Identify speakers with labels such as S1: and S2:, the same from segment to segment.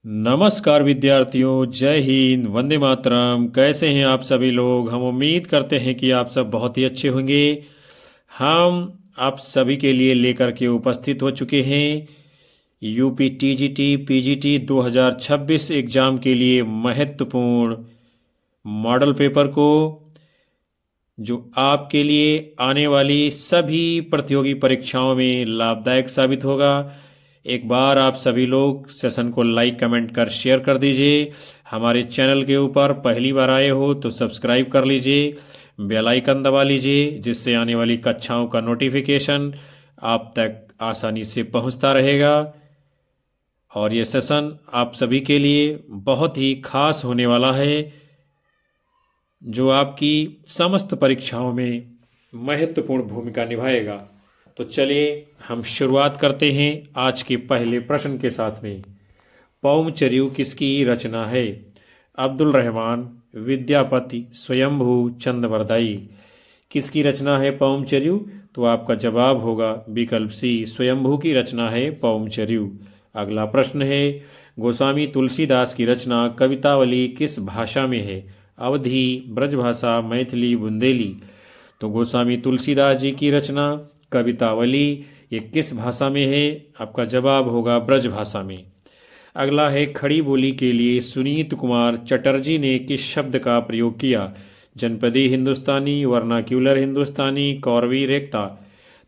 S1: नमस्कार विद्यार्थियों, जय हिंद, वंदे मातरम। कैसे हैं आप सभी लोग? हम उम्मीद करते हैं कि आप सब बहुत ही अच्छे होंगे। हम आप सभी के लिए लेकर के उपस्थित हो चुके हैं यूपी टीजीटी पीजीटी 2026 एग्जाम के लिए महत्वपूर्ण मॉडल पेपर को, जो आपके लिए आने वाली सभी प्रतियोगी परीक्षाओं में लाभदायक साबित होगा। एक बार आप सभी लोग सेशन को लाइक कमेंट कर शेयर कर दीजिए। हमारे चैनल के ऊपर पहली बार आए हो तो सब्सक्राइब कर लीजिए, बेल आइकन दबा लीजिए, जिससे आने वाली कक्षाओं का नोटिफिकेशन आप तक आसानी से पहुंचता रहेगा। और ये सेशन आप सभी के लिए बहुत ही खास होने वाला है, जो आपकी समस्त परीक्षाओं में महत्वपूर्ण भूमिका निभाएगा। तो चलिए हम शुरुआत करते हैं आज के पहले प्रश्न के साथ में। पौमचर्यु किसकी रचना है? अब्दुल रहमान, विद्यापति, स्वयंभू, चंद्रवरदाई। किसकी रचना है पौमचर्यु? तो आपका जवाब होगा विकल्प सी, स्वयंभू की रचना है पौमचर्यु। अगला प्रश्न है, गोस्वामी तुलसीदास की रचना कवितावली किस भाषा में है? अवधी, ब्रजभाषा, मैथिली, बुंदेली। तो गोस्वामी तुलसीदास जी की रचना कवितावली ये किस भाषा में है? आपका जवाब होगा ब्रजभाषा में। अगला है, खड़ी बोली के लिए सुनीत कुमार चटर्जी ने किस शब्द का प्रयोग किया? जनपदी हिंदुस्तानी, वर्नाक्यूलर हिंदुस्तानी, कौरवी रेखता।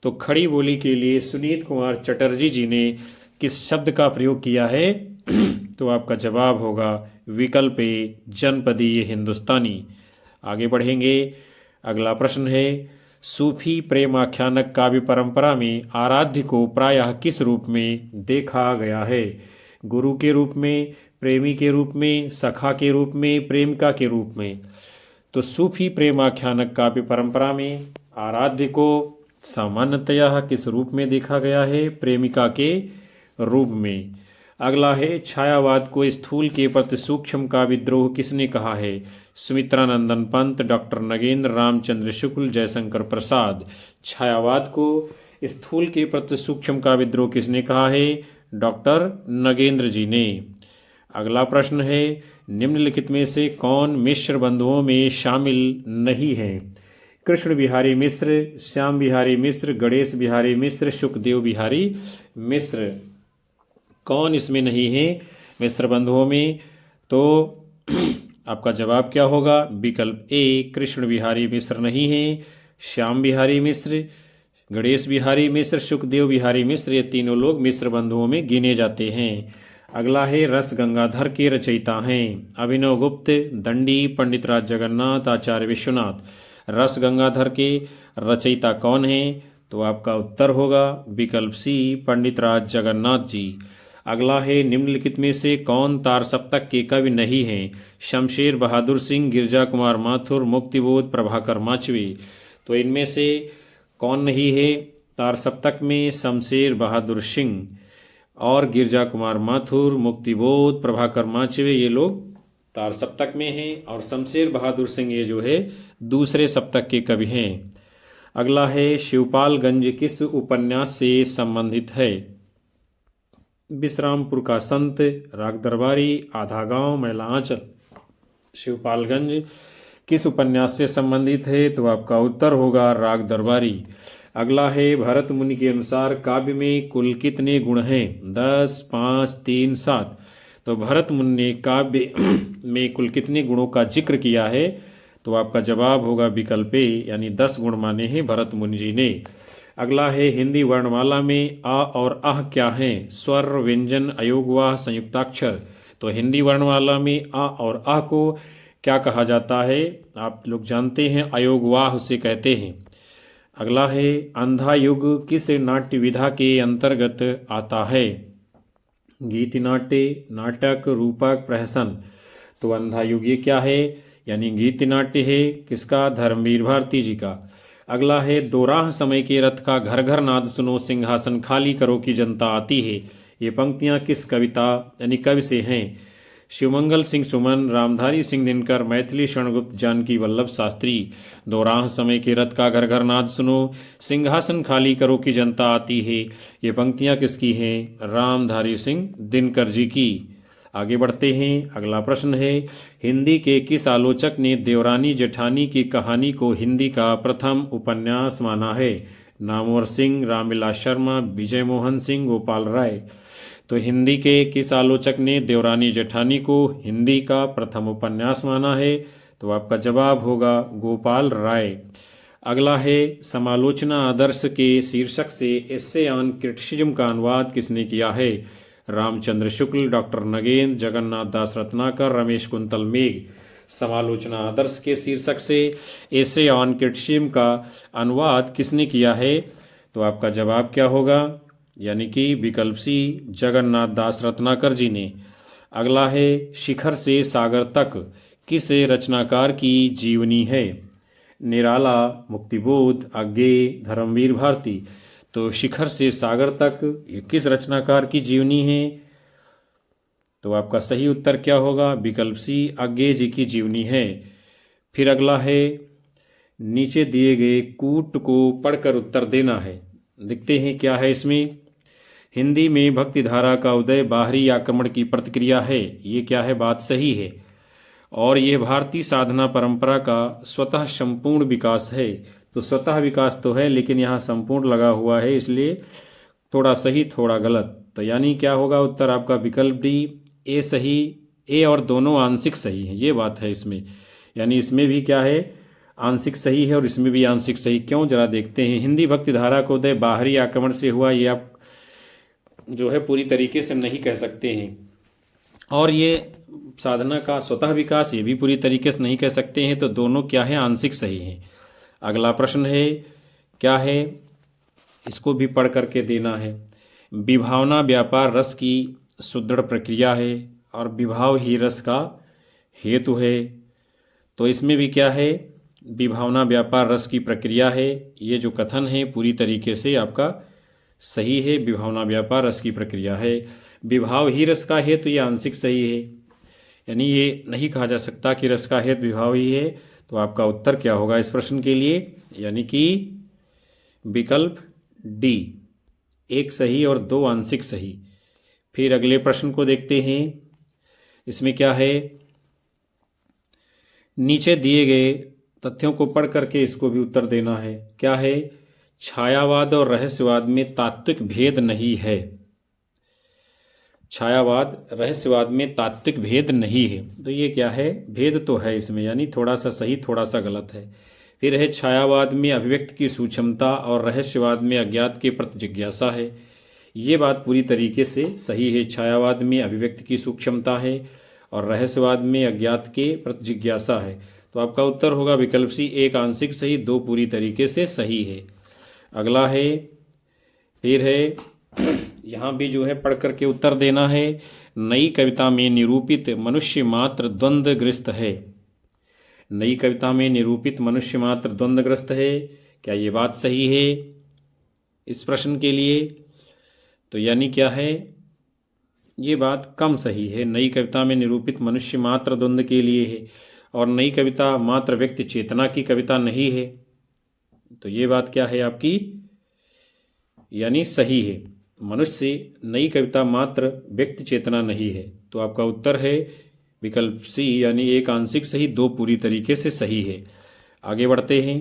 S1: तो खड़ी बोली के लिए सुनीत कुमार चटर्जी जी ने किस शब्द का प्रयोग किया है? तो आपका जवाब होगा विकल्प ए, जनपदीय हिंदुस्तानी। आगे बढ़ेंगे। अगला प्रश्न है, सूफी प्रेमाख्यानक काव्य परंपरा में आराध्य को प्रायः किस रूप में देखा गया है? गुरु के रूप में, प्रेमी के रूप में, सखा के रूप में, प्रेमिका के रूप में। तो सूफी प्रेमाख्यानक काव्य परंपरा में आराध्य को सामान्यतया किस रूप में देखा गया है? प्रेमिका के रूप में। अगला है, छायावाद को स्थूल के प्रति सूक्ष्म का विद्रोह किसने कहा है? सुमित्रानंदन पंत, डॉक्टर नगेंद्र रामचंद्र शुक्ल, जयशंकर प्रसाद। छायावाद को स्थूल के प्रति सूक्ष्म का विद्रोह किसने कहा है? डॉक्टर नगेंद्र जी ने। अगला प्रश्न है, निम्नलिखित में से कौन मिश्र बंधुओं में शामिल नहीं है? कृष्ण बिहारी मिश्र, श्याम बिहारी मिश्र, गणेश बिहारी मिश्र, सुखदेव बिहारी मिश्र। कौन इसमें नहीं है मिश्र बंधुओं में? तो आपका जवाब क्या होगा? विकल्प ए, कृष्ण बिहारी मिश्र नहीं है। श्याम बिहारी मिश्र, गणेश बिहारी मिश्र, सुखदेव बिहारी मिश्र, ये तीनों लोग मिश्र बंधुओं में गिने जाते हैं। अगला है, रस गंगाधर के रचयिता हैं? अभिनव गुप्त, दंडी, पंडित राज जगन्नाथ, आचार्य विश्वनाथ। रस गंगाधर के रचयिता कौन हैं? तो आपका उत्तर होगा विकल्प सी, पंडित राज जगन्नाथ जी। अगला है, निम्नलिखित में से कौन तार सप्तक के कवि नहीं हैं? शमशेर बहादुर सिंह, गिरजा कुमार माथुर, मुक्तिबोध, प्रभाकर माचवे। तो इनमें से कौन नहीं है तार सप्तक में? शमशेर बहादुर सिंह और गिरजा कुमार माथुर, मुक्तिबोध, प्रभाकर माचवे, ये लोग तार सप्तक में हैं। और शमशेर बहादुर सिंह ये जो है दूसरे सप्तक के कवि हैं। अगला है, शिवपालगंज किस उपन्यास से संबंधित है? विश्रामपुर का संत, राग दरबारी, आधा गांव, मैला आंचल। शिवपालगंज किस उपन्यास से संबंधित है? तो आपका उत्तर होगा राग दरबारी। अगला है, भरत मुनि के अनुसार काव्य में कुल कितने गुण हैं? 10, 5, 3, 7। तो भरत मुनि ने काव्य में कुल कितने गुणों का जिक्र किया है? तो आपका जवाब होगा विकल्प ए, यानी 10 गुण माने हैं भरत मुनि जी ने। अगला है, हिंदी वर्णमाला में आ और आह क्या हैं? स्वर, व्यंजन, अयोगवाह, संयुक्ताक्षर। तो हिंदी वर्णमाला में आ और आह को क्या कहा जाता है? आप लोग जानते हैं, अयोगवाह उसे कहते हैं। अगला है, अंधा युग किस नाट्य विधा के अंतर्गत आता है? गीत नाट्य, नाटक, रूपक, प्रहसन। तो अंधा युग ये क्या है? यानी गीत नाट्य है। किसका? धर्मवीर भारती जी का। अगला है, दोराह समय के रथ का घर घर नाद सुनो, सिंहासन खाली करो की जनता आती है। ये पंक्तियां किस कविता यानी कवि से हैं? शिवमंगल सिंह सुमन, रामधारी सिंह दिनकर, मैथिली शरणगुप्त, जानकी वल्लभ शास्त्री। दोराह समय के रथ का घर घर नाद सुनो, सिंहासन खाली करो की जनता आती है, ये पंक्तियां किसकी हैं? रामधारी सिंह दिनकर जी की। आगे बढ़ते हैं। अगला प्रश्न है, हिंदी के किस आलोचक ने देवरानी जेठानी की कहानी को हिंदी का प्रथम उपन्यास माना है? नामवर सिंह, रामविलास शर्मा, विजय मोहन सिंह, गोपाल राय। तो हिंदी के किस आलोचक ने देवरानी जेठानी को हिंदी का प्रथम उपन्यास माना है? तो आपका जवाब होगा गोपाल राय। अगला है, समालोचना आदर्श के शीर्षक से एस्से ऑन क्रिटिसिज्म का अनुवाद किसने किया है? रामचंद्र शुक्ल, डॉक्टर नगेंद्र, जगन्नाथ दास रत्नाकर, रमेश कुंतल मेघ। समालोचना आदर्श के शीर्षक से एस्से ऑन क्रिटिसिज्म का अनुवाद किसने किया है? तो आपका जवाब क्या होगा? यानी कि विकल्प सी, जगन्नाथ दास रत्नाकर जी ने। अगला है, शिखर से सागर तक किस रचनाकार की जीवनी है? निराला, मुक्तिबोध, अज्ञेय, धर्मवीर भारती। तो शिखर से सागर तक ये किस रचनाकार की जीवनी है? तो आपका सही उत्तर क्या होगा? विकल्प सी, अज्ञेय जी की जीवनी है। फिर अगला है, नीचे दिए गए कूट को पढ़कर उत्तर देना है। देखते हैं क्या है इसमें। हिंदी में भक्ति धारा का उदय बाहरी आक्रमण की प्रतिक्रिया है, ये क्या है? बात सही है। और यह भारतीय साधना परंपरा का स्वतः संपूर्ण विकास है। तो स्वतः विकास तो है, लेकिन यहाँ संपूर्ण लगा हुआ है, इसलिए थोड़ा सही थोड़ा गलत। तो यानी क्या होगा उत्तर आपका? विकल्प डी, ए सही। ए और दोनों आंशिक सही है, ये बात है इसमें। यानी इसमें भी क्या है? आंशिक सही है और इसमें भी आंशिक सही। क्यों? जरा देखते हैं। हिंदी भक्ति धारा को उदय बाहरी आक्रमण से हुआ, ये आप जो है पूरी तरीके से नहीं कह सकते हैं। और ये साधना का स्वतः विकास, ये भी पूरी तरीके से नहीं कह सकते हैं। तो दोनों क्या है? आंशिक सही हैं। अगला प्रश्न है, क्या है? इसको भी पढ़ करके देना है। विभावना व्यापार रस की सुदृढ़ प्रक्रिया है और विभाव ही रस का हेतु है। तो इसमें भी क्या है? विभावना व्यापार रस की प्रक्रिया है। ये जो कथन है पूरी तरीके से आपका सही है। विभावना व्यापार रस की प्रक्रिया है। विभाव ही रस का है, तो ये आंशिक सही है। यानी ये नहीं कहा जा सकता कि रस का हेतु विभाव ही है। तो आपका उत्तर क्या होगा इस प्रश्न के लिए? यानी कि विकल्प डी, एक सही और दो आंशिक सही। फिर अगले प्रश्न को देखते हैं। इसमें क्या है? नीचे दिए गए तथ्यों को पढ़ करके इसको भी उत्तर देना है। क्या है? छायावाद और रहस्यवाद में तात्विक भेद नहीं है। छायावाद रहस्यवाद में तात्विक भेद नहीं है। तो ये क्या है? भेद तो है इसमें, यानी थोड़ा सा सही थोड़ा सा गलत है। फिर है, छायावाद में अभिव्यक्ति की सूक्ष्मता और रहस्यवाद में अज्ञात के प्रति जिज्ञासा है। ये बात पूरी तरीके से सही है। छायावाद में अभिव्यक्ति की सूक्ष्मता है और रहस्यवाद में अज्ञात के प्रति जिज्ञासा है। तो आपका उत्तर होगा विकल्प सी, एक आंशिक सही, दो पूरी तरीके से सही है। अगला है, फिर है यहाँ भी जो है पढ़ करके उत्तर देना है। नई कविता में निरूपित मनुष्य मात्र द्वंद्वग्रस्त है। नई कविता में निरूपित मनुष्य मात्र द्वंद्वग्रस्त है। क्या ये बात सही है इस प्रश्न के लिए? तो यानी क्या है? ये बात कम सही है। नई कविता में निरूपित मनुष्य मात्र द्वंद्व के लिए है और नई कविता मात्र व्यक्ति चेतना की कविता नहीं है। तो ये बात क्या है आपकी? यानी सही है। मनुष्य नई कविता मात्र व्यक्ति चेतना नहीं है। तो आपका उत्तर है विकल्प सी, यानी एक आंशिक सही, दो पूरी तरीके से सही है। आगे बढ़ते हैं।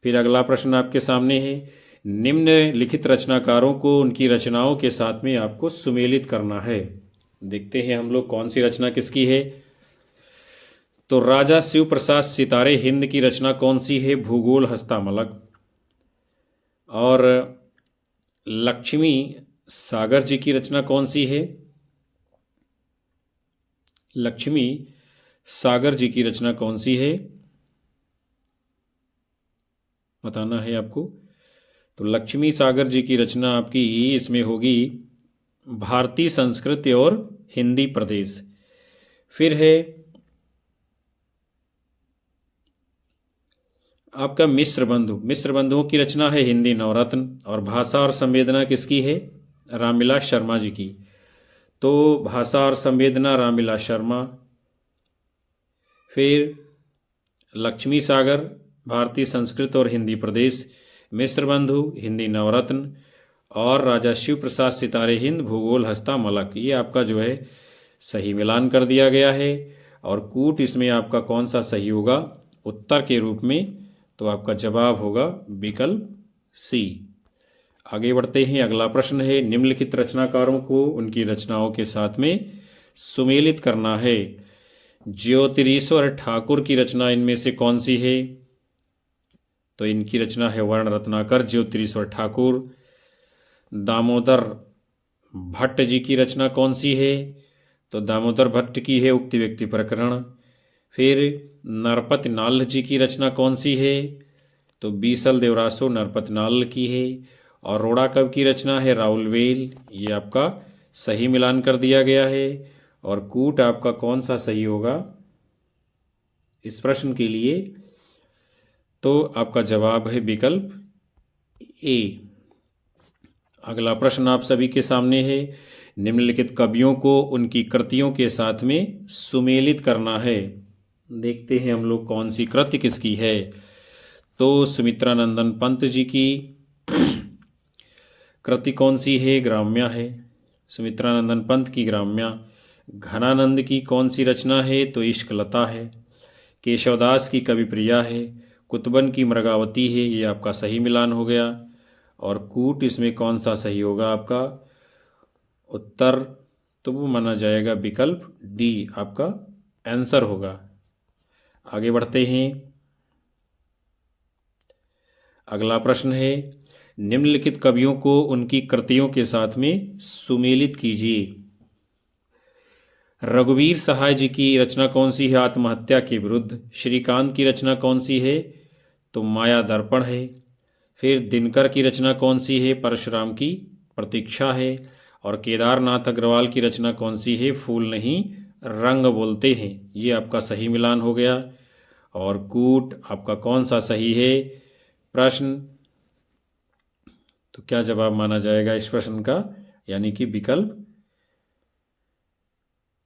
S1: फिर अगला प्रश्न आपके सामने है। निम्नलिखित रचनाकारों को उनकी रचनाओं के साथ में आपको सुमेलित करना है। देखते हैं हम लोग कौन सी रचना किसकी है। तो राजा शिव प्रसाद सितारे हिंद की रचना कौन सी है? भूगोल हस्तामलक। और लक्ष्मी सागर जी की रचना कौन सी है? लक्ष्मी सागर जी की रचना कौन सी है? बताना है आपको। तो लक्ष्मी सागर जी की रचना आपकी इसमें होगी भारतीय संस्कृति और हिंदी प्रदेश। फिर है आपका मिश्र बंधु। मिश्र बंधुओं की रचना है हिंदी नवरत्न। और भाषा और संवेदना किसकी है? रामविलास शर्मा जी की। तो भाषा और संवेदना रामविलास शर्मा। फिर लक्ष्मी सागर भारतीय संस्कृत और हिंदी प्रदेश, मिश्र बंधु हिंदी नवरत्न और राजा शिव प्रसाद सितारे हिंद भूगोल हस्तामलक। ये आपका जो है सही मिलान कर दिया गया है। और कूट इसमें आपका कौन सा सही होगा उत्तर के रूप में, तो आपका जवाब होगा विकल्प सी। आगे बढ़ते हैं, अगला प्रश्न है, निम्नलिखित रचनाकारों को उनकी रचनाओं के साथ में सुमेलित करना है। ज्योतिरीश्वर ठाकुर की रचना इनमें से कौन सी है? तो इनकी रचना है वर्ण रत्नाकर ज्योतिरीश्वर ठाकुर। दामोदर भट्ट जी की रचना कौन सी है? तो दामोदर भट्ट की है उक्ति व्यक्ति प्रकरण। फिर नरपत नाल्ल जी की रचना कौन सी है? तो बीसल देवरासो नरपत नाल्ल की है। और रोड़ा कवि की रचना है राउलवेल। ये आपका सही मिलान कर दिया गया है। और कूट आपका कौन सा सही होगा इस प्रश्न के लिए? तो आपका जवाब है विकल्प ए। अगला प्रश्न आप सभी के सामने है, निम्नलिखित कवियों को उनकी कृतियों के साथ में सुमेलित करना है। देखते हैं हम लोग कौन सी कृति किसकी है। तो सुमित्रानंदन पंत जी की कृति कौन सी है? ग्राम्या है, सुमित्रानंदन पंत की ग्राम्या। घनानंद की कौन सी रचना है? तो इश्कलता है। केशवदास की कविप्रिया है। कुतबन की मृगावती है। ये आपका सही मिलान हो गया। और कूट इसमें कौन सा सही होगा आपका उत्तर? तो वो माना जाएगा विकल्प डी आपका आंसर होगा। आगे बढ़ते हैं, अगला प्रश्न है, निम्नलिखित कवियों को उनकी कृतियों के साथ में सुमेलित कीजिए। रघुवीर सहाय जी की रचना कौन सी है? आत्महत्या के विरुद्ध। श्रीकांत की रचना कौन सी है? तो माया दर्पण है। फिर दिनकर की रचना कौन सी है? परशुराम की प्रतीक्षा है। और केदारनाथ अग्रवाल की रचना कौन सी है? फूल नहीं रंग बोलते हैं। ये आपका सही मिलान हो गया। और कूट आपका कौन सा सही है प्रश्न? तो क्या जवाब माना जाएगा इस प्रश्न का, यानी कि विकल्प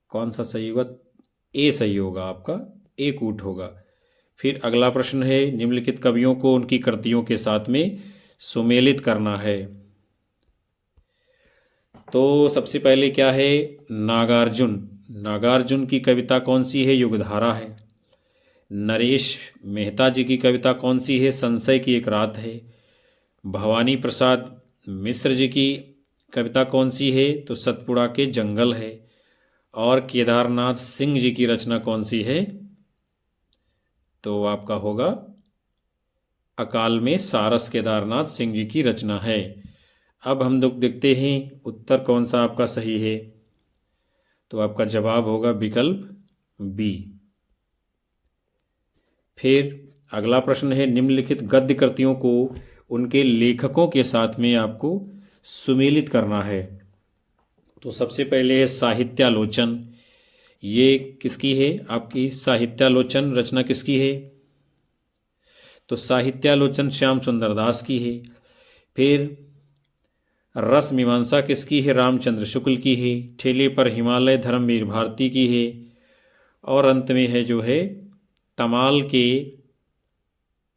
S1: कौन सा सही होगा? ए सही होगा आपका, ए कूट होगा। फिर अगला प्रश्न है, निम्नलिखित कवियों को उनकी कृतियों के साथ में सुमेलित करना है। तो सबसे पहले क्या है? नागार्जुन। नागार्जुन की कविता कौन सी है? युगधारा है। नरेश मेहता जी की कविता कौन सी है? संशय की एक रात है। भवानी प्रसाद मिश्र जी की कविता कौन सी है? तो सतपुड़ा के जंगल है। और केदारनाथ सिंह जी की रचना कौन सी है? तो आपका होगा अकाल में सारस केदारनाथ सिंह जी की रचना है। अब हम लोग देखते हैं उत्तर कौन सा आपका सही है। तो आपका जवाब होगा विकल्प बी। फिर अगला प्रश्न है, निम्नलिखित गद्य कृतियों को उनके लेखकों के साथ में आपको सुमेलित करना है। तो सबसे पहले है साहित्यालोचन। ये किसकी है आपकी? साहित्यालोचन रचना किसकी है? तो साहित्यालोचन श्याम सुंदर दास की है। फिर रस मीमांसा किसकी है? रामचंद्र शुक्ल की है। ठेले पर हिमालय धर्मवीर भारती की है। और अंत में है जो है तमाल के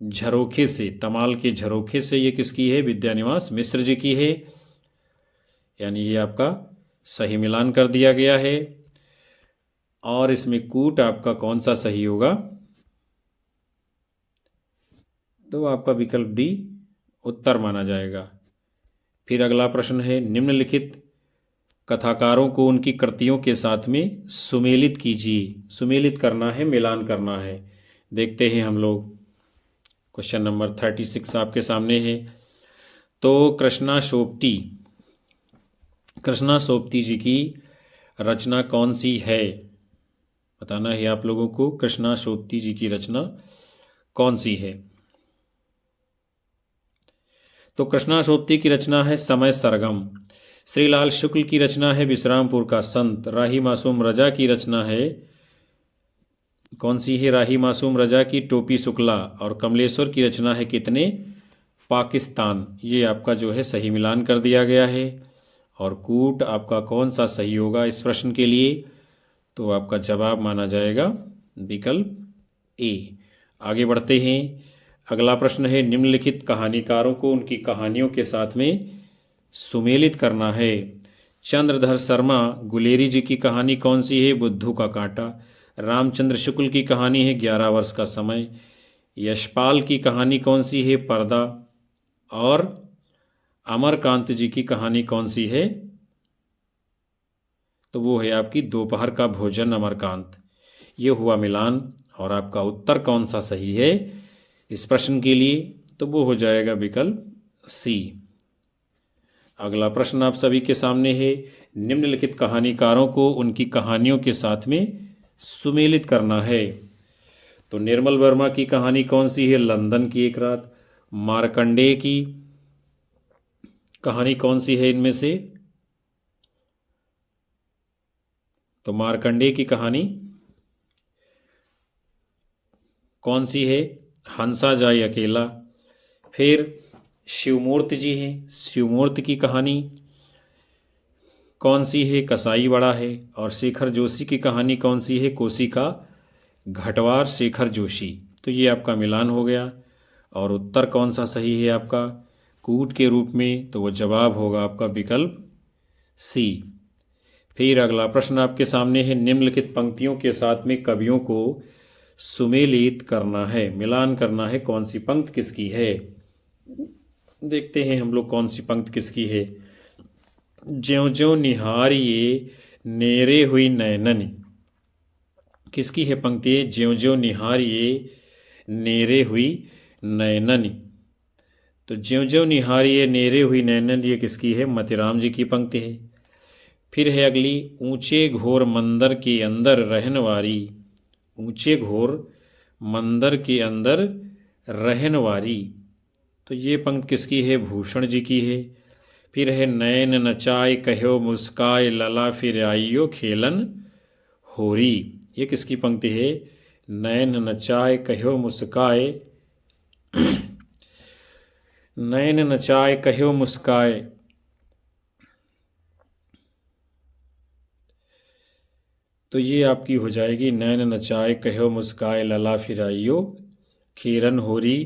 S1: झरोखे से, तमाल के झरोखे से ये किसकी है? विद्यानिवास मिश्र जी की है। यानी ये आपका सही मिलान कर दिया गया है। और इसमें कूट आपका कौन सा सही होगा? तो आपका विकल्प डी उत्तर माना जाएगा। फिर अगला प्रश्न है, निम्नलिखित कथाकारों को उनकी कृतियों के साथ में सुमेलित कीजिए। सुमेलित करना है, मिलान करना है। देखते हैं हम लोग, क्वेश्चन नंबर 36 आपके सामने है। तो कृष्णा सोपती जी की रचना कौन सी है? बताना है आप लोगों को, कृष्णा सोपती जी की रचना कौन सी है। तो कृष्णा सोपती की रचना है समय सरगम। श्रीलाल शुक्ल की रचना है विश्रामपुर का संत। राही मासूम रजा की रचना है कौन सी है? राही मासूम रजा की टोपी शुक्ला। और कमलेश्वर की रचना है कितने पाकिस्तान। ये आपका जो है सही मिलान कर दिया गया है। और कूट आपका कौन सा सही होगा इस प्रश्न के लिए? तो आपका जवाब माना जाएगा विकल्प ए। आगे बढ़ते हैं, अगला प्रश्न है, निम्नलिखित कहानीकारों को उनकी कहानियों के साथ में सुमेलित करना है। चंद्रधर शर्मा गुलेरी जी की कहानी कौन सी है? बुद्धू का कांटा। रामचंद्र शुक्ल की कहानी है 11 वर्ष का समय। यशपाल की कहानी कौन सी है? पर्दा। और अमरकांत जी की कहानी कौन सी है? तो वो है आपकी दोपहर का भोजन अमरकांत। ये हुआ मिलान। और आपका उत्तर कौन सा सही है इस प्रश्न के लिए? तो वो हो जाएगा विकल्प सी। अगला प्रश्न आप सभी के सामने है। निम्नलिखित कहानीकारों को उनकी कहानियों के साथ में सुमेलित करना है। तो निर्मल वर्मा की कहानी कौन सी है? लंदन की एक रात। मार्कंडेय की कहानी कौन सी है इनमें से? तो मार्कंडेय की कहानी कौन सी है? हंसा जाए अकेला। फिर शिवमूर्ति जी हैं, शिवमूर्ति की कहानी कौन सी है? कसाई बड़ा है। और शेखर जोशी की कहानी कौन सी है? कोसी का घटवार शेखर जोशी। तो ये आपका मिलान हो गया। और उत्तर कौन सा सही है आपका कूट के रूप में? तो वो जवाब होगा आपका विकल्प सी। फिर अगला प्रश्न आपके सामने है। निम्नलिखित पंक्तियों के साथ में कवियों को सुमेलित करना है, मिलान करना है। कौन सी पंक्ति किसकी है? देखते हैं हम लोग कौन सी पंक्ति किसकी है। ज्यों ज्यों निहारिये नेरे हुई नैनन, किसकी है पंक्ति? ज्यों ज्यों निहारिये नेरे हुई नैनन। तो ज्यों ज्यों निहारिये नेरे हुई नैनन ये किसकी है? मतिराम जी की पंक्ति है। फिर है अगली, ऊंचे घोर मंदिर के अंदर रहन वारी। ऊंचे घोर मंदिर के अंदर रहन वारी। तो ये पंक्ति किसकी है? भूषण जी की है। फिर है नैन नचाए कहो मुस्काए लला फिर आइयो खेलन होरी। ये किसकी पंक्ति है? नैन नचाए कहो मुस्काए नैन नचाए कहो मुस्काए। तो ये आपकी हो जाएगी नैन नचाए कहो मुस्काए लला फिराइयो खेरन होरी।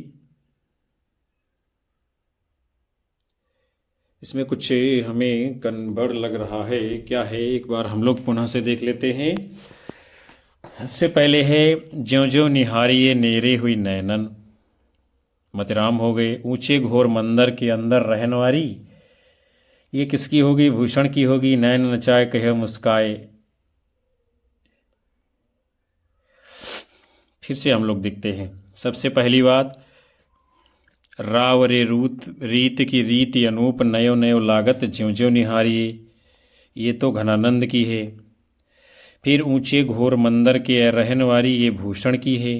S1: इसमें कुछ हमें गड़बड़ लग रहा है, क्या है एक बार हम लोग पुनः से देख लेते हैं। सबसे पहले है ज्यों ज्यों निहारिये नेरे हुई नैनन, मतिराम हो गए। ऊंचे घोर मंदिर के अंदर रहन वारी, ये किसकी होगी? भूषण की होगी। नैन नचाए कहे मुस्काए। फिर से हम लोग देखते हैं। सबसे पहली बात, राव रे रूत रीत की रीति अनूप नयो नयो लागत ज्यों ज्यों निहारिये, ये तो घनानंद की है। फिर ऊंचे घोर मंदिर के रहन वारी, ये भूषण की है।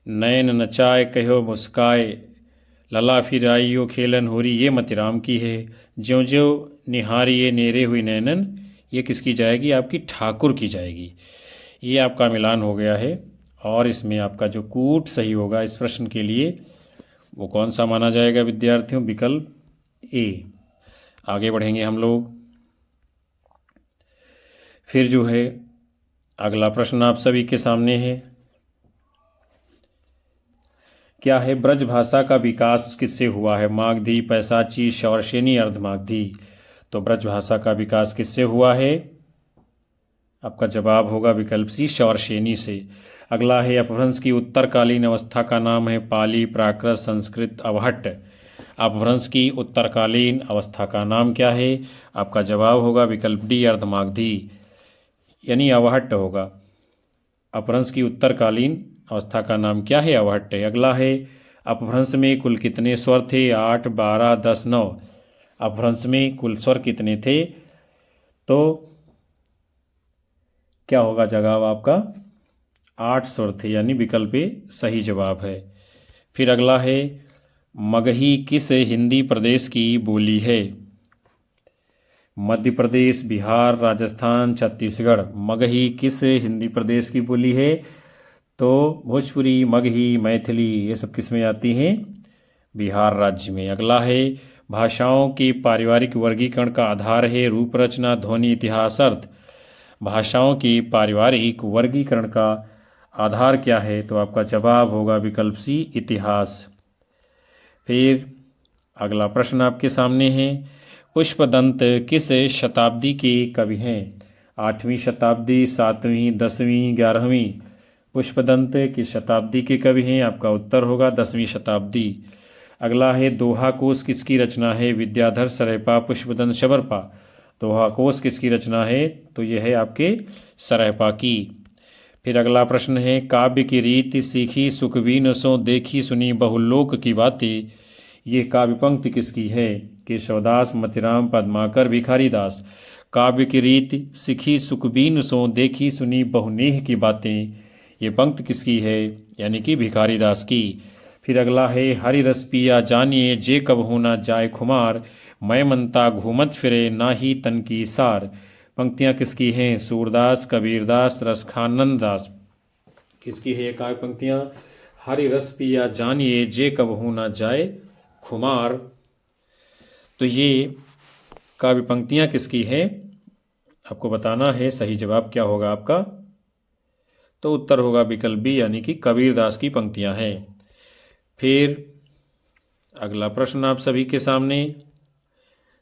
S1: नैन नचाए कहो मुस्काए लला फिराइयो खेलन होरी, ये मतिराम की है। ज्यों ज्यों निहारिये नेरे हुई नैनन, ये किसकी जाएगी? आपकी ठाकुर की जाएगी। ये आपका मिलान हो गया है। और इसमें आपका जो कूट सही होगा इस प्रश्न के लिए वो कौन सा माना जाएगा विद्यार्थियों? विकल्प ए। आगे बढ़ेंगे हम लोग। फिर जो है अगला प्रश्न आप सभी के सामने है। क्या है? ब्रज भाषा का विकास किससे हुआ है? मागधी, पैसाची, शौरसेनी, अर्धमागधी। तो ब्रज भाषा का विकास किससे हुआ है? आपका जवाब होगा विकल्प सी, शौरसेनी से। अगला है अपभ्रंश की उत्तरकालीन अवस्था का नाम है पाली, प्राकृत, संस्कृत, अवहट्ट। अपभ्रंश की उत्तरकालीन अवस्था का नाम क्या है? आपका जवाब होगा विकल्प डी, अर्धमागधी यानी अवहट्ट होगा। अपभ्रंश की उत्तरकालीन अवस्था का नाम क्या है? अवहट्ट है। अगला है अपभ्रंश में कुल कितने स्वर थे? 8, 12, 10, 9। अपभ्रंश में कुल स्वर कितने थे? तो क्या होगा जवाब आपका? 8 स्वर थे, यानी विकल्प ए सही जवाब है। फिर अगला है मगही किस हिंदी प्रदेश की बोली है? मध्य प्रदेश, बिहार, राजस्थान, छत्तीसगढ़। मगही किस हिंदी प्रदेश की बोली है? तो भोजपुरी, मगही, मैथिली ये सब किस में आती हैं? बिहार राज्य में। अगला है भाषाओं के पारिवारिक वर्गीकरण का आधार है रूप रचना, ध्वनि, इतिहास, अर्थ। भाषाओं की पारिवारिक वर्गीकरण का आधार क्या है? तो आपका जवाब होगा विकल्प सी, इतिहास। फिर अगला प्रश्न आपके सामने है। पुष्पदंत किस शताब्दी के कवि हैं? 8वीं शताब्दी, 7वीं, 10वीं, 11वीं? पुष्पदंत किस शताब्दी के कवि हैं? आपका उत्तर होगा 10वीं शताब्दी। अगला है दोहा कोश किसकी रचना है? विद्याधर सरैपा, पुष्पदंत शबरपा? दोहा कोश किसकी रचना है? तो यह है आपके सरैपा की। फिर अगला प्रश्न है काव्य की रीति सीखी सुखवीन सो देखी सुनी बहुलोक की बातें। ये काव्य पंक्ति किसकी है? केशवदास, मतिराम, पद्माकर, भिखारी दास? काव्य की रीति सीखी सुखबीन सो देखी सुनी बहुनेह की बातें, ये पंक्ति किसकी है? यानी कि भिखारी दास की। फिर अगला है हरि रस पिया जानिए जे कब होना जाए खुमार, मैं मनता घूमत फिरे ना ही तन की सार? पंक्तियां किसकी हैं? सूरदास, कबीरदास, रसखानंद दास? किसकी है ये काव्य पंक्तियां? हरि रस पिया जानिए जे कब होना जाए खुमार। तो ये काव्य पंक्तियां किसकी हैं आपको बताना है। सही जवाब क्या होगा आपका? तो उत्तर होगा विकल्प बी, यानी कि कबीरदास की पंक्तियां हैं। फिर अगला प्रश्न आप सभी के सामने,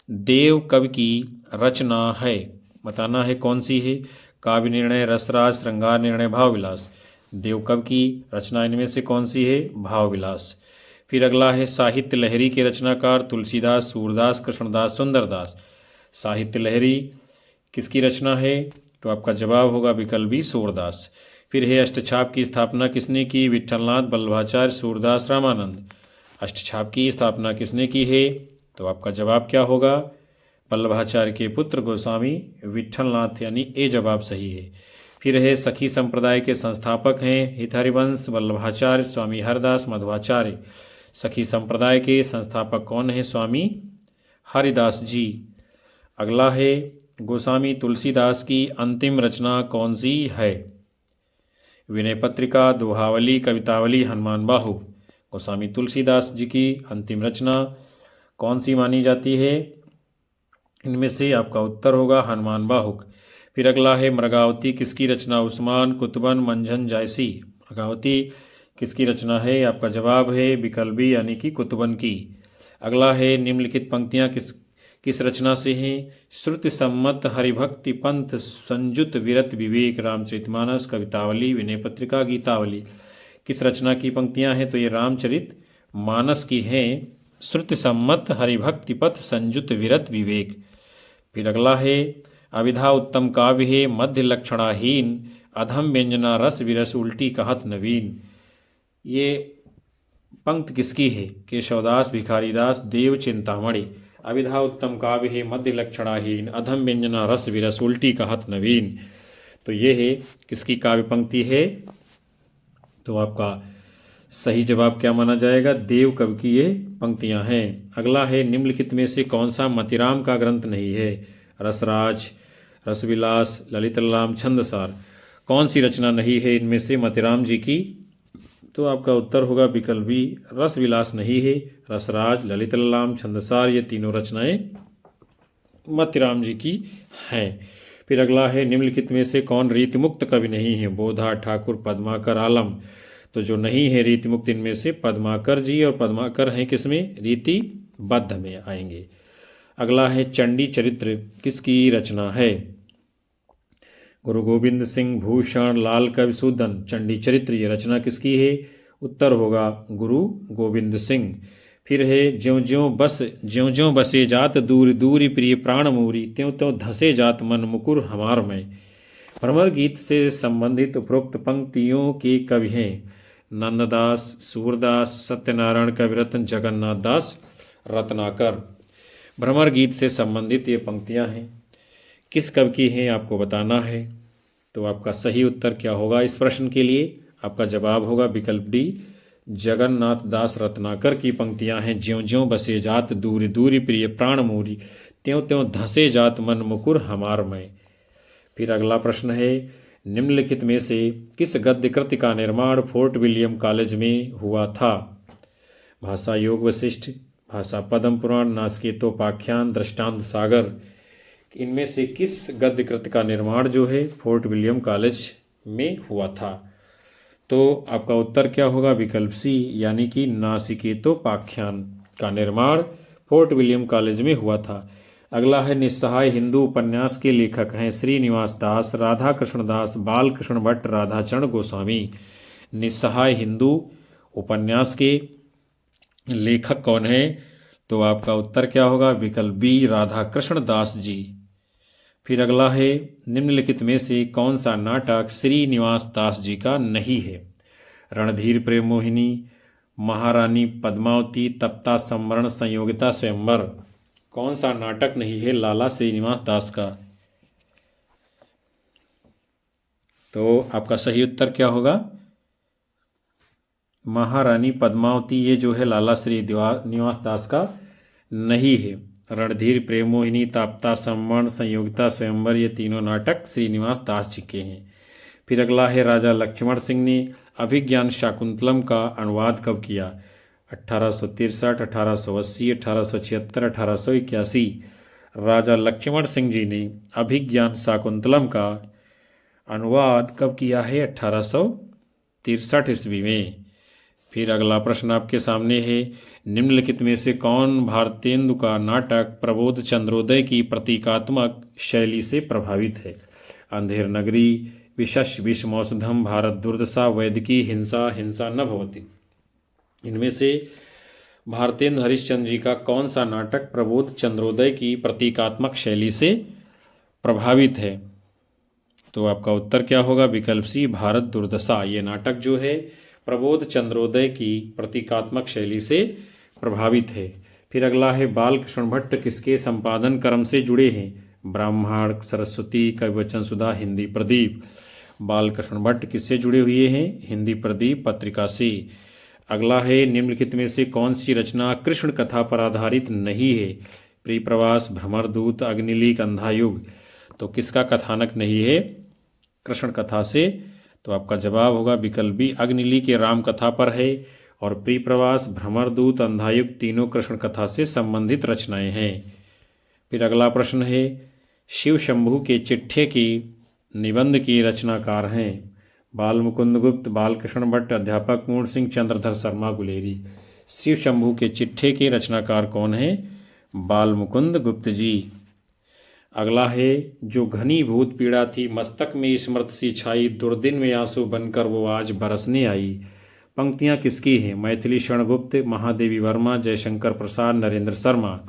S1: देव कवि की रचना है, बताना है कौन सी है। काव्य निर्णय, रसराज, श्रृंगार निर्णय, भाव विलास? देव कवि की रचना इनमें से कौन सी है? भाव विलास। फिर अगला है साहित्य लहरी के रचनाकार, तुलसीदास, सूरदास, कृष्णदास, सुंदरदास? साहित्य लहरी किसकी रचना है? तो आपका जवाब होगा विकल्प बी, सूरदास। फिर है अष्टछाप की स्थापना किसने की? विठलनाथ, वल्लभाचार्य, सूरदास, रामानंद? अष्टछाप की स्थापना किसने की है? तो आपका जवाब क्या होगा? वल्लभाचार्य के पुत्र गोस्वामी विठलनाथ, यानी ए जवाब सही है। फिर है सखी संप्रदाय के संस्थापक हैं हितहरिवंश, वल्लभाचार्य, स्वामी हरदास, मध्वाचार्य? सखी संप्रदाय के संस्थापक कौन है? स्वामी हरिदास जी। अगला है गोस्वामी तुलसीदास की अंतिम रचना कौन सी है? विनय पत्रिका, दोहावली, कवितावली, हनुमान बाहु? गोस्वामी तुलसीदास जी की अंतिम रचना कौन सी मानी जाती है? इनमें से आपका उत्तर होगा हनुमान बाहुक। फिर अगला है मृगावती किसकी रचना? उस्मान, कुतुबन, मंझन, जायसी? मृगावती किसकी रचना है? आपका जवाब है विकल्प बी, यानी कि कुतुबन की। अगला है निम्नलिखित पंक्तियां किस रचना से हैं? श्रुति सम्मत, हरिभक्ति पंथ, संयुत विरत विवेक, रामचरितमानस, कवितावली, विनय पत्रिका, गीतावली? किस रचना की पंक्तियां हैं? तो ये रामचरित मानस की हैं। श्रुति सम्मत, हरिभक्ति पथ, संयुत विरत विवेक। फिर अगला है अविधा उत्तम काव्य है, मध्य लक्षणाहीन, अधम व्यंजना रस विरस, उल्टी कहत नवीन? ये पंक्ति किसकी है? केशवदास, भिखारीदास, देव चिंतामणि? अविधा उत्तम काव्य है, मध्य लक्षणाहीन, अधम व्यंजना रस विरस, उल्टी कहत नवीन? तो ये है किसकी काव्य पंक्ति है? तो आपका सही जवाब क्या माना जाएगा? देव कवि की ये पंक्तियां हैं। अगला है निम्नलिखित में से कौन सा मतिराम का ग्रंथ नहीं है? रसराज, रसविलास, ललित ललाम, छंदसार? कौन सी रचना नहीं है इनमें से मतिराम जी की? तो आपका उत्तर होगा विकल्प बी, रसविलास नहीं है। रसराज, ललित ललाम, छंदसार ये तीनों रचनाएं मतिराम जी की हैं। फिर अगला है निम्नलिखित में से कौन रीतिमुक्त कवि नहीं है? बोधा, ठाकुर, पद्माकर, आलम? तो जो नहीं है रीतिमुक्त इनमें से पद्माकर जी, और पद्माकर हैं किसमें? रीतिबद्ध में आएंगे। अगला है चंडी चरित्र किसकी रचना है? गुरु गोविंद सिंह भूषण, लाल कविसूदन? चंडी चरित्र ये रचना किसकी है? उत्तर होगा गुरु गोविंद सिंह। फिर है ज्यों ज्यों बसे जात दूर दूरी प्रिय प्राण मूरी, त्यों त्यों धसे जात मन मुकुर हमार में? भ्रमर गीत से संबंधित उपरोक्त पंक्तियों के कवि हैं नंददास, सूरदास, सत्यनारायण कविरत्न, जगन्नाथ दास रत्नाकर? भ्रमर गीत से संबंधित ये पंक्तियां हैं, किस कवि की हैं आपको बताना है। तो आपका सही उत्तर क्या होगा इस प्रश्न के लिए? आपका जवाब होगा विकल्प डी, जगन्नाथ दास रत्नाकर की पंक्तियां हैं। ज्यों ज्यों बसे जात दूरी दूरी प्रिय प्राण मूरी, त्यों त्यों धसे जात मन मुकुर हमार में। फिर अगला प्रश्न है निम्नलिखित में से किस गद्य कृति का निर्माण फोर्ट विलियम कॉलेज में हुआ था? भाषा योग वशिष्ठ, भाषा पद्म पुराण, नासकेतोपाख्यान, दृष्टांत सागर? इनमें से किस गद्य कृति का निर्माण जो है फोर्ट विलियम कॉलेज में हुआ था? तो आपका उत्तर क्या होगा? विकल्प सी, यानी कि नासिकेतोपाख्यान का निर्माण फोर्ट विलियम कॉलेज में हुआ था। अगला है निस्सहाय हिंदू उपन्यास के लेखक हैं श्रीनिवास दास, राधा कृष्ण दास, बालकृष्ण भट्ट, राधाचरण गोस्वामी। निस्सहाय हिंदू उपन्यास के लेखक कौन है? तो आपका उत्तर क्या होगा? विकल्प बी, राधा कृष्ण दास जी। फिर अगला है निम्नलिखित में से कौन सा नाटक श्रीनिवास दास जी का नहीं है? रणधीर प्रेम मोहिनी, महारानी पद्मावती, तप्ता संवरण, संयोगिता स्वयंवर। कौन सा नाटक नहीं है लाला श्रीनिवास दास का? तो आपका सही उत्तर क्या होगा? महारानी पद्मावती ये जो है लाला श्रीनिवास दास का नहीं है। रणधीर प्रेम मोहिनी, ताप्ता संवरण, संयोगिता स्वयंवर ये तीनों नाटक श्रीनिवास दास जी के हैं। फिर अगला है राजा लक्ष्मण सिंह ने अभिज्ञान शाकुंतलम का अनुवाद कब किया? 1863, 1880, 1876, 1881। राजा लक्ष्मण सिंह जी ने अभिज्ञान शाकुंतलम का अनुवाद कब किया है? 1863 ईस्वी में। फिर अगला प्रश्न आपके सामने है निम्नलिखित में से कौन भारतेंदु का नाटक प्रबोध चंद्रोदय की प्रतीकात्मक शैली से प्रभावित है? अंधेर नगरी, विशश विषमौषधम, भारत दुर्दशा, वैदिकी हिंसा, हिंसा न भवति। इनमें से भारतेंदु हरिश्चंद्र जी का कौन सा नाटक प्रबोध चंद्रोदय की प्रतीकात्मक शैली से प्रभावित है? तो आपका उत्तर क्या होगा? विकल्प सी, भारत दुर्दशा। ये नाटक जो है प्रबोध चंद्रोदय की प्रतीकात्मक शैली से प्रभावित है। फिर अगला है बालकृष्ण भट्ट किसके संपादन क्रम से जुड़े हैं? ब्राह्मण, सरस्वती, कविवचन सुधा, हिंदी प्रदीप। बालकृष्ण भट्ट किससे जुड़े हुए हैं? हिंदी प्रदीप पत्रिका से। अगला है निम्नलिखित में से कौन सी रचना कृष्ण कथा पर आधारित नहीं है? प्रियप्रवास, भ्रमरदूत, अग्निलीक, अंधायुग। तो किसका कथानक नहीं है कृष्ण कथा से? तो आपका जवाब होगा विकल्प बी, अग्निलीक के राम कथा पर है और प्रियप्रवास, भ्रमरदूत, अंधायुग तीनों कृष्ण कथा से संबंधित रचनाएं हैं। फिर अगला प्रश्न है शिव शंभू के चिट्ठे की निबंध की रचनाकार हैं? बाल मुकुंद गुप्त, बालकृष्ण भट्ट, अध्यापक पूर्ण सिंह, चंद्रधर शर्मा गुलेरी। शिव शंभू के चिट्ठे के रचनाकार कौन हैं? बाल मुकुंद गुप्त जी। अगला है जो घनीभूत पीड़ा थी मस्तक में स्मृत सी छाई, दुर्दिन में आंसू बनकर वो आज बरसने आई। पंक्तियां किसकी हैं? मैथिली शरण गुप्त, महादेवी वर्मा, जयशंकर प्रसाद, नरेंद्र शर्मा।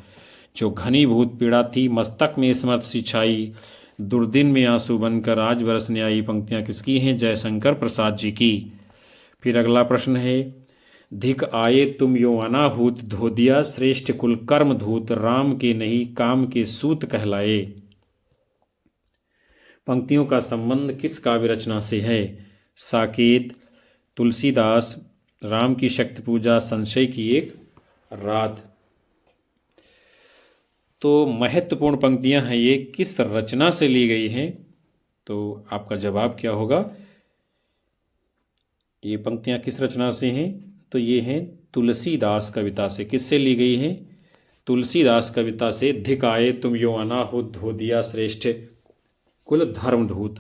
S1: जो घनीभूत पीड़ा थी मस्तक में स्मृत सी छाई, दुर्दिन में आंसू बनकर आज बरसने आई। पंक्तियां किसकी हैं? जयशंकर प्रसाद जी की। फिर अगला प्रश्न है धिक आए तुम यो अनाहूत, धो दिया श्रेष्ठ कुल कर्म धूत, राम के नहीं काम के सूत कहलाए। पंक्तियों का संबंध किस काव्य रचना से है? साकेत, तुलसीदास, राम की शक्ति पूजा, संशय की एक रात। तो महत्वपूर्ण पंक्तियां हैं ये, किस रचना से ली गई हैं? तो आपका जवाब क्या होगा? ये पंक्तियां किस रचना से हैं? तो ये हैं तुलसीदास कविता से। किससे ली गई हैं? तुलसीदास कविता से। धिक आए तुम यो अनाहुत, धो दिया श्रेष्ठ कुल धर्मधूत।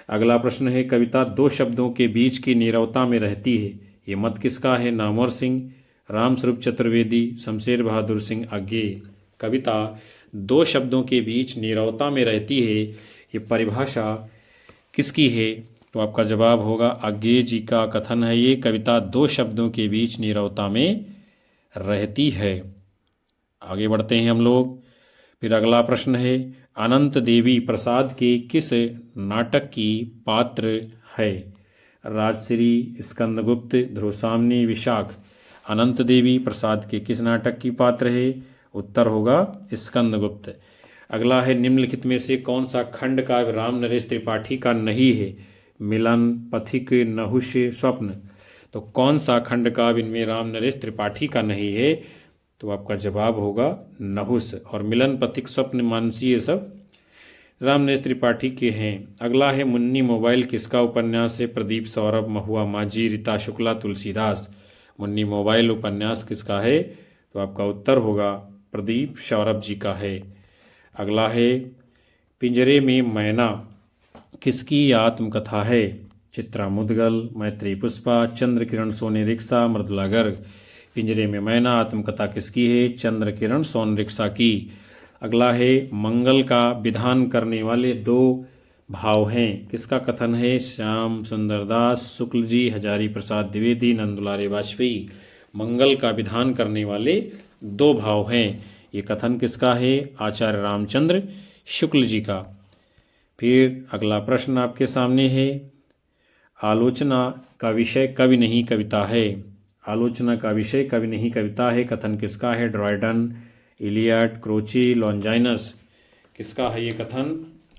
S1: अगला प्रश्न है कविता दो शब्दों के बीच की नीरवता में रहती है, ये मत किसका है? नामवर सिंह, रामस्वरूप चतुर्वेदी, शमशेर बहादुर सिंह आज्ञे। कविता दो शब्दों के बीच नीरवता में रहती है, ये परिभाषा किसकी है? तो आपका जवाब होगा आज्ञे जी का कथन है ये। कविता दो शब्दों के बीच नीरवता में रहती है। आगे बढ़ते हैं हम लोग। फिर अगला प्रश्न है अनंत देवी प्रसाद के किस नाटक की पात्र है? राजश्री, स्कंदगुप्त, ध्रुवसामनी, विशाख। अनंत देवी प्रसाद के किस नाटक की पात्र है? उत्तर होगा स्कंदगुप्त। अगला है निम्नलिखित में से कौन सा खंड काव्य राम नरेश त्रिपाठी का नहीं है? मिलन, पथिक, नहुष, स्वप्न। तो कौन सा खंड काव्य इनमें राम नरेश त्रिपाठी का नहीं है? तो आपका जवाब होगा नहुष। और मिलन, पथिक, स्वप्न, मानसी ये सब राम नरेश त्रिपाठी के हैं। अगला है मुन्नी मोबाइल किसका उपन्यास है? प्रदीप सौरभ, महुआ माझी, रीता शुक्ला, तुलसीदास। मुन्नी मोबाइल उपन्यास किसका है? तो आपका उत्तर होगा प्रदीप सौरभ जी का है। अगला है पिंजरे में मैना किसकी आत्मकथा है? चित्रा मुदगल, मैत्री पुष्पा, चंद्र किरण सोने रिक्शा, मृदुला गर्ग। पिंजरे में मैना आत्मकथा किसकी है? चंद्र किरण सोन रिक्शा की। अगला है मंगल का विधान करने वाले दो भाव हैं। किसका कथन है? श्याम सुंदर दास शुक्ल जी, हजारी प्रसाद द्विवेदी, नंदुलारे वाजपेयी। मंगल का विधान करने वाले दो भाव हैं। ये कथन किसका है? आचार्य रामचंद्र शुक्ल जी का। फिर अगला प्रश्न आपके सामने है, आलोचना का विषय कवि नहीं कविता है। आलोचना का विषय कवि नहीं कविता है, कथन किसका है? Dryden, Eliot, Croce, Longinus. किसका है ये कथन?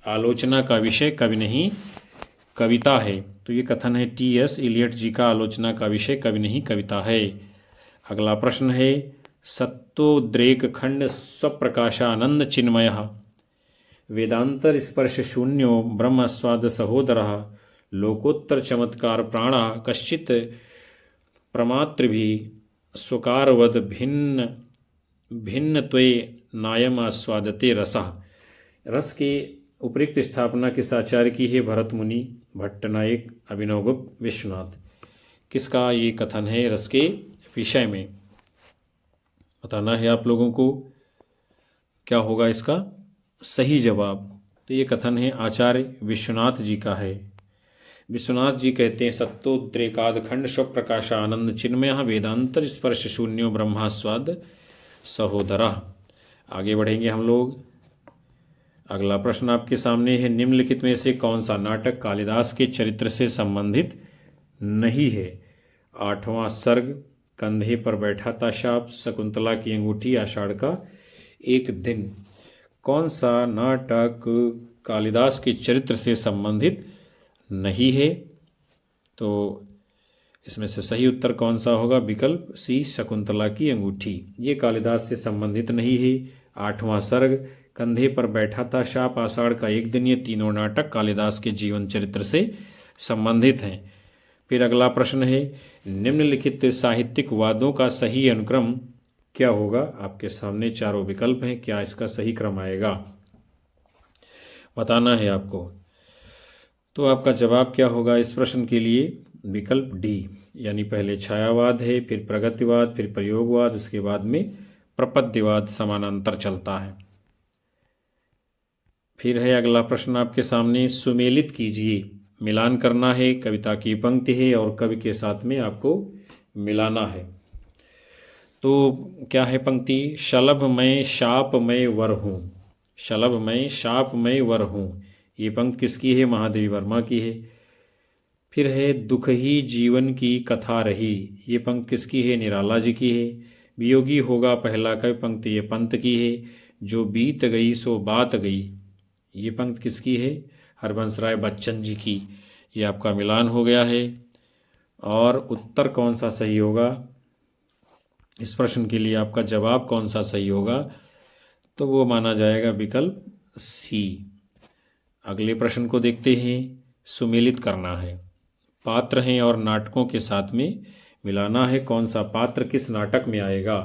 S1: आलोचना का विषय कवि नहीं कविता है। तो ये कथन है टी.एस. इलियट जी का। आलोचना का विषय कवि नहीं कविता है। अगला प्रश्न है, सत्तोद्रेक खंड स्वप्रकाशानंद चिन्मय, वेदांतर स्पर्श शून्यो ब्रह्मस्वाद सहोदर, लोकोत्तर चमत्कार प्राणा कश्चित प्रमातृभि स्वकारवद भिन्न भिन्न त्वे नायम आस्वादते रसः। रस के उपयुक्त स्थापना किस आचार्य की है? भरत मुनि, भट्टनायक, अभिनवगुप्त, विश्वनाथ। किसका ये कथन है रस के विषय में? बताना है आप लोगों को क्या होगा इसका सही जवाब। तो ये कथन है आचार्य विश्वनाथ जी का है। विश्वनाथ जी कहते हैं, सत्तोद्रेकाद खंड स्वप्रकाशानंद चिन्मय, वेदांतर स्पर्श शून्यो ब्रह्मास्वाद सहोदरा। आगे बढ़ेंगे हम लोग। अगला प्रश्न आपके सामने है, निम्नलिखित में से कौन सा नाटक कालिदास के चरित्र से संबंधित नहीं है? आठवां सर्ग, कंधे पर बैठा था साप, शकुंतला की अंगूठी, आषाढ़ का एक दिन। कौन सा नाटक कालिदास के चरित्र से संबंधित नहीं है? तो इसमें से सही उत्तर कौन सा होगा? विकल्प सी, शकुंतला की अंगूठी। ये कालिदास से संबंधित नहीं है। आठवां सर्ग, कंधे पर बैठा था साप, आषाढ़ का एक दिन, ये तीनों नाटक कालिदास के जीवन चरित्र से संबंधित हैं। फिर अगला प्रश्न है, निम्नलिखित साहित्यिक वादों का सही अनुक्रम क्या होगा? आपके सामने चारों विकल्प हैं, क्या इसका सही क्रम आएगा बताना है आपको। तो आपका जवाब क्या होगा इस प्रश्न के लिए? विकल्प डी, यानी पहले छायावाद है, फिर प्रगतिवाद, फिर प्रयोगवाद, उसके बाद में प्रपद्यवाद समानांतर चलता है। फिर है अगला प्रश्न आपके सामने, सुमेलित कीजिए। मिलान करना है, कविता की पंक्ति है और कवि के साथ में आपको मिलाना है। तो क्या है पंक्ति? शलभ मैं शाप मैं वर हूँ, शलभ मैं शाप मैं वर हूँ। ये पंक्ति किसकी है? महादेवी वर्मा की है। फिर है दुख ही जीवन की कथा रही, ये पंक्ति किसकी है? निराला जी की है। वियोगी होगा पहला कवि, पंक्ति ये पंत की है। जो बीत गई सो बात गई, ये पंक्ति किसकी है? हरबंस राय बच्चन जी की। ये आपका मिलान हो गया है। और उत्तर कौन सा सही होगा इस प्रश्न के लिए? आपका जवाब कौन सा सही होगा? तो वो माना जाएगा विकल्प सी। अगले प्रश्न को देखते हैं। सुमेलित करना है, पात्र हैं और नाटकों के साथ में मिलाना है। कौन सा पात्र किस नाटक में आएगा?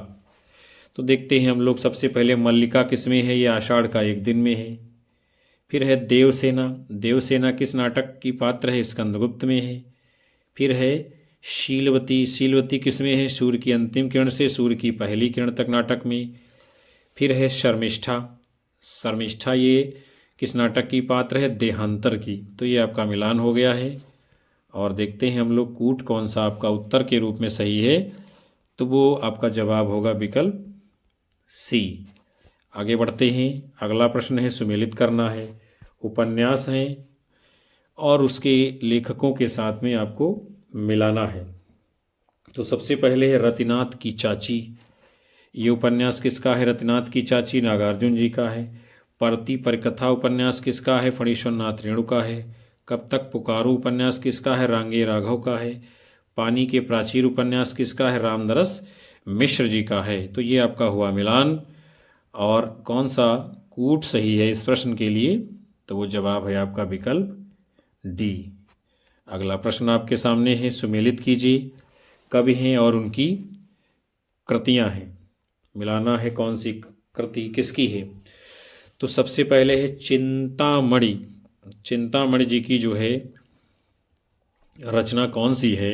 S1: तो देखते हैं हम लोग। सबसे पहले मल्लिका किस में है? ये आषाढ़ का एक दिन में है। फिर है देवसेना, देवसेना किस नाटक की पात्र है? स्कंदगुप्त में है। फिर है शीलवती, शीलवती किस में है? सूर्य की अंतिम किरण से सूर्य की पहली किरण तक नाटक में। फिर है शर्मिष्ठा, शर्मिष्ठा ये किस नाटक की पात्र है? देहांतर की। तो ये आपका मिलान हो गया है। और देखते हैं हम लोग कूट कौन सा आपका उत्तर के रूप में सही है। तो वो आपका जवाब होगा विकल्प सी। आगे बढ़ते हैं। अगला प्रश्न है, सुमेलित करना है। उपन्यास हैं और उसके लेखकों के साथ में आपको मिलाना है। तो सबसे पहले है रतिनाथ की चाची। ये उपन्यास किसका है? रतिनाथ की चाची नागार्जुन जी का है। परती परिकथा उपन्यास किसका है? फणीश्वर नाथ रेणु का है। कब तक पुकारू उपन्यास किसका है? रांगे राघव का है। पानी के प्राचीर उपन्यास किसका है? रामदरस मिश्र जी का है। तो ये आपका हुआ मिलान। और कौन सा कूट सही है इस प्रश्न के लिए? तो वो जवाब है आपका विकल्प डी। अगला प्रश्न आपके सामने है, सुमेलित कीजिए। कवि हैं और उनकी कृतियां हैं, मिलाना है कौन सी कृति किसकी है। तो सबसे पहले है चिंतामणि, चिंतामणि जी की जो है रचना कौन सी है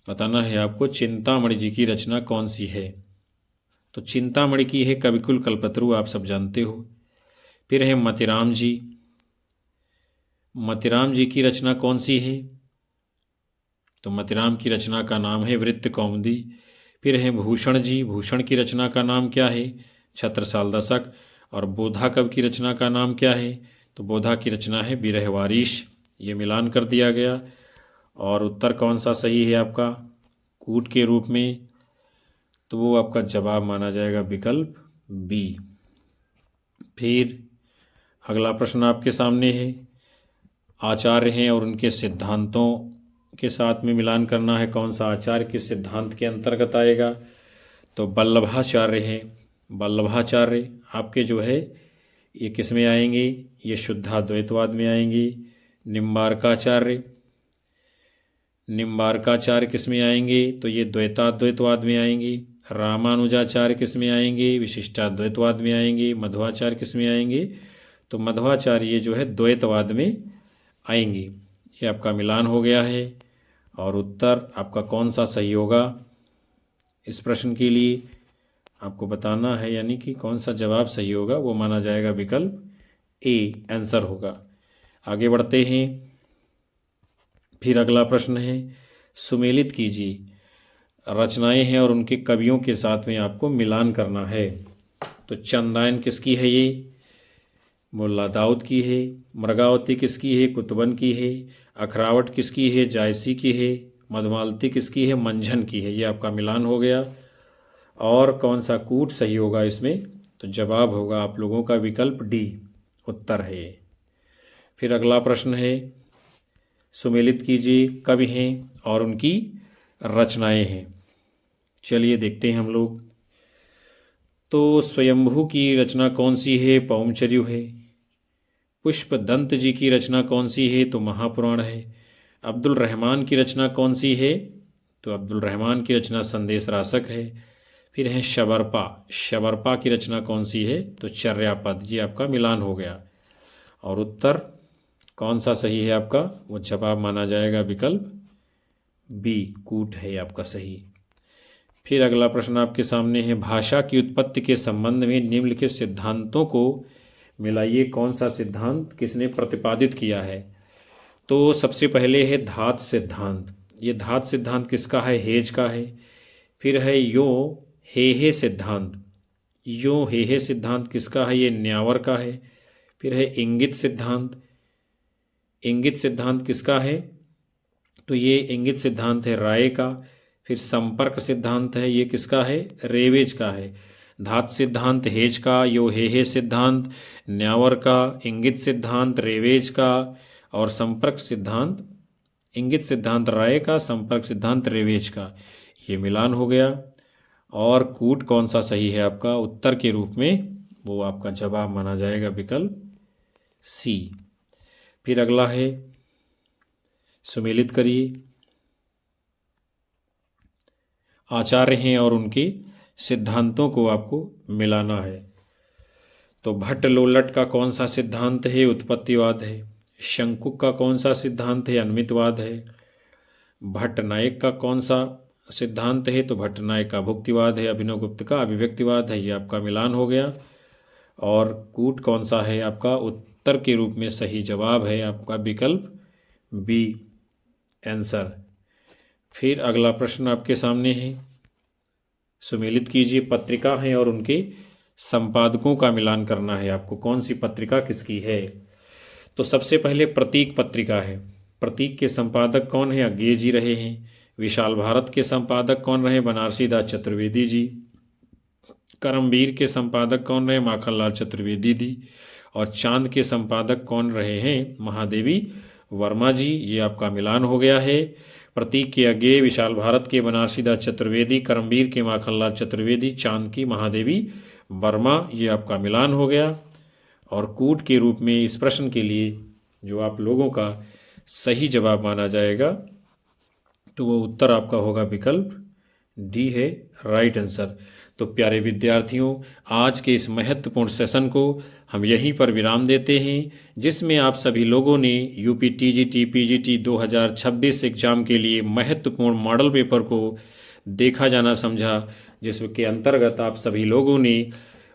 S1: बताना है आपको। चिंतामणि जी की रचना कौन सी है? तो चिंतामणि की है कविकुल कल्पतरु, आप सब जानते हो। फिर है मतिराम जी। मतिराम जी की रचना कौन सी है? तो मतिराम की रचना का नाम है वृत्त कौमुदी। फिर है भूषण जी। भूषण की रचना का नाम क्या है? छत्रसाल दशक। और बोधा कवि की रचना का नाम क्या है? तो बोधा की रचना है विरह वारिश। ये मिलान कर दिया गया। और उत्तर कौन सा सही है आपका कूट के रूप में? तो वो आपका जवाब माना जाएगा विकल्प बी। फिर अगला प्रश्न आपके सामने है, आचार्य हैं और उनके सिद्धांतों के साथ में मिलान करना है। कौन सा आचार्य किस सिद्धांत के अंतर्गत आएगा? तो वल्लभाचार्य हैं। वल्लभाचार्य आपके जो है ये किस में आएंगे? ये शुद्धाद्वैतवाद में आएंगे। निम्बार्काचार्य, निम्बार्काचार्य किस में आएंगे? तो ये द्वैताद्वैतवाद में आएंगे। रामानुजाचार्य किस में आएंगे? विशिष्टाद्वैतवाद में आएंगे। मध्वाचार्य किस में आएंगे? तो मध्वाचार्य ये जो है द्वैतवाद में आएंगे। ये आपका मिलान हो गया है। और उत्तर आपका कौन सा सही होगा इस प्रश्न के लिए आपको बताना है, यानी कि कौन सा जवाब सही होगा वो माना जाएगा विकल्प ए आंसर होगा। आगे बढ़ते हैं। फिर अगला प्रश्न है, सुमेलित कीजिए। रचनाएं हैं और उनके कवियों के साथ में आपको मिलान करना है। तो चंदायन किसकी है? ये मुल्ला दाऊद की है। मृगावती किसकी है? कुतुबन की है। अखरावट किसकी है? जायसी की है। मधुमालती किसकी है? मंझन की है। ये आपका मिलान हो गया। और कौन सा कूट सही होगा इसमें? तो जवाब होगा आप लोगों का विकल्प डी उत्तर है ये। फिर अगला प्रश्न है, सुमेलित कीजिए कवि हैं और उनकी रचनाएं हैं। चलिए देखते हैं हम लोग। तो स्वयंभू की रचना कौन सी है? पौमचर्यु है। पुष्पदंत जी की रचना कौन सी है? तो महापुराण है। अब्दुल रहमान की रचना कौन सी है? तो अब्दुल रहमान की रचना संदेश रासक है। फिर है शबरपा। शबरपा की रचना कौन सी है? तो चर्यापद। ये आपका मिलान हो गया। और उत्तर कौन सा सही है आपका? वो जवाब माना जाएगा विकल्प बी कूट है आपका सही। फिर अगला प्रश्न आपके सामने है, भाषा की उत्पत्ति के संबंध में निम्नलिखित सिद्धांतों को मिलाइए। कौन सा सिद्धांत किसने प्रतिपादित किया है? तो सबसे पहले है धात सिद्धांत। ये धात सिद्धांत किसका है? हेज का है। फिर है यो हे सिद्धांत। यो हे सिद्धांत किसका है? ये न्यावर का है। फिर है इंगित सिद्धांत। इंगित सिद्धांत किसका है? तो ये इंगित सिद्धांत है राय का। फिर संपर्क सिद्धांत है, ये किसका है? रेवेज का है। धात सिद्धांत हेज का, यो हे सिद्धांत न्यावर का, इंगित सिद्धांत रेवेज का और संपर्क सिद्धांत इंगित सिद्धांत राय का, संपर्क सिद्धांत रेवेज का। ये मिलान हो गया। और कूट कौन सा सही है आपका उत्तर के रूप में? वो आपका जवाब माना जाएगा विकल्प सी। फिर अगला है, सुमेलित करिए। आचार्य हैं और उनके सिद्धांतों को आपको मिलाना है। तो भट्ट लोलट का कौन सा सिद्धांत है? उत्पत्तिवाद है। शंकुक का कौन सा सिद्धांत है? अन्वितवाद है। भट्ट नायक का कौन सा सिद्धांत है? तो भट्ट नायक का भुक्तिवाद है। अभिनव गुप्त का अभिव्यक्तिवाद है। ये आपका मिलान हो गया। और कूट कौन सा है आपका उत्तर के रूप में? सही जवाब है आपका विकल्प बी आंसर। फिर अगला प्रश्न आपके सामने है, सुमेलित कीजिए। पत्रिका है और उनके संपादकों का मिलान करना है आपको। कौन सी पत्रिका किसकी है? तो सबसे पहले प्रतीक पत्रिका है। प्रतीक के संपादक कौन है? अज्ञेय जी रहे हैं। विशाल भारत के संपादक कौन रहे? बनारसी दास चतुर्वेदी जी। करमवीर के संपादक कौन रहे? माखनलाल चतुर्वेदी जी। और चांद के संपादक कौन रहे हैं? महादेवी वर्मा जी। ये आपका मिलान हो गया है। प्रतीक के अज्ञेय, विशाल भारत के बनारसी दास चतुर्वेदी, करमवीर के माखनलाल चतुर्वेदी, चांद की महादेवी वर्मा। ये आपका मिलान हो गया। और कूट के रूप में इस प्रश्न के लिए जो आप लोगों का सही जवाब माना जाएगा तो वो उत्तर आपका होगा विकल्प डी है राइट आंसर। तो प्यारे विद्यार्थियों, आज के इस महत्वपूर्ण सेशन को हम यहीं पर विराम देते हैं, जिसमें आप सभी लोगों ने यूपी टीजीटी पीजीटी 2026 एग्जाम के लिए महत्वपूर्ण मॉडल पेपर को देखा जाना समझा, जिसके अंतर्गत आप सभी लोगों ने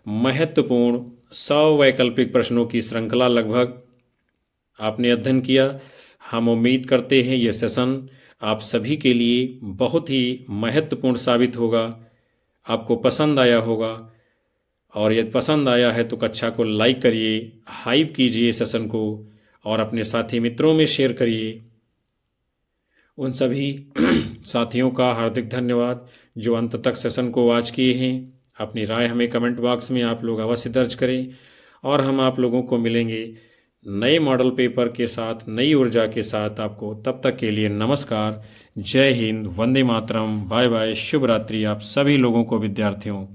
S1: महत्वपूर्ण 100 वैकल्पिक प्रश्नों की श्रृंखला लगभग आपने अध्ययन किया। हम उम्मीद करते हैं ये सेशन आप सभी के लिए बहुत ही महत्वपूर्ण साबित होगा, आपको पसंद आया होगा। और यदि पसंद आया है तो कक्षा को लाइक करिए, हाइप कीजिए सेशन को और अपने साथी मित्रों में शेयर करिए। उन सभी साथियों का हार्दिक धन्यवाद जो अंत तक सेशन को वॉच किए हैं। अपनी राय हमें कमेंट बॉक्स में आप लोग अवश्य दर्ज करें और हम आप लोगों को मिलेंगे नए मॉडल पेपर के साथ, नई ऊर्जा के साथ। आपको तब तक के लिए नमस्कार, जय हिंद, वंदे मातरम, बाय बाय, शुभ रात्रि आप सभी लोगों को विद्यार्थियों।